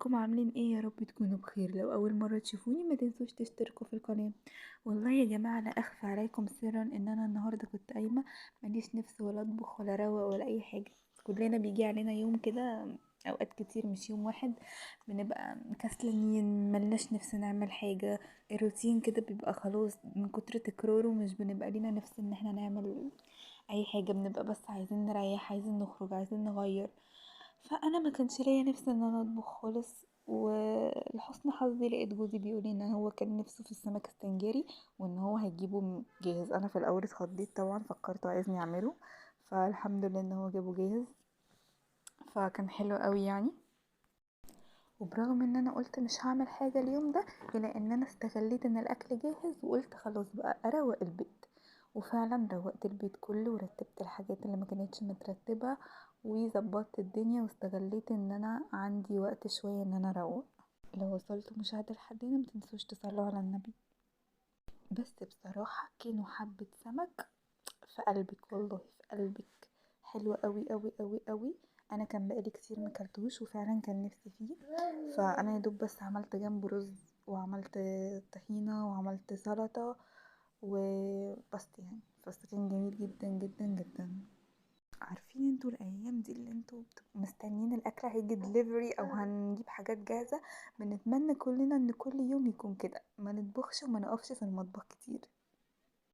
ازيكم عاملين ايه؟ يا رب تكونوا بخير. لو اول مره تشوفوني ما تنسوش تشتركوا في القناه. والله يا جماعه لا اخفى عليكم سرا ان انا النهارده كنت قايمه ماليش نفس ولا اطبخ ولا اروق ولا اي حاجه. كلنا بيجي علينا يوم كده، اوقات كتير مش يوم واحد، بنبقى كسلانين ملناش نفس نعمل حاجه. الروتين كده بيبقى خلاص من كتر تكراره مش بنبقى لينا نفس ان احنا نعمل اي حاجه، بنبقى بس عايزين نريح، عايزين نخرج، عايزين نغير. فانا ما كانش ليا نفس ان انا اطبخ خالص، ولحسن حظي لقيت جوزي بيقول ان هو كان نفسه في السمك السنجاري وان هو هيجيبه جاهز. انا في الاول اتخضيت طبعا، فكرت عايزني اعمله، فالحمد لله ان هو جابه جاهز، فكان حلو قوي يعني. وبرغم ان انا قلت مش هعمل حاجه اليوم ده، الا ان انا استغليت ان الاكل جاهز وقلت خلاص بقى اروق البيت. وفعلا روقت البيت كله ورتبت الحاجات اللي ما كانتش مترتبه وظبطت الدنيا، واستغليت ان انا عندي وقت شويه ان انا اروق. لو وصلتوا مشاهدة لحد هنا متنسوش تصلوا على النبي. بس بصراحة كانوا حبة سمك في قلبك، والله في قلبك، حلو قوي قوي قوي قوي. انا كان بقالي كتير مكلتوش وفعلا كان نفسي فيه، فانا يا دوب بس عملت جنبه رز وعملت طحينة وعملت سلطة وبس يعني. بس كان جميل جدا جدا جدا. عارفين انتوا الايام دي اللي انتوا بتبقوا مستنيين الاكل هيجي دليفري او هنجيب حاجات جاهزة؟ بنتمنى كلنا ان كل يوم يكون كده، ما نطبخش وما نقفش في المطبخ كتير.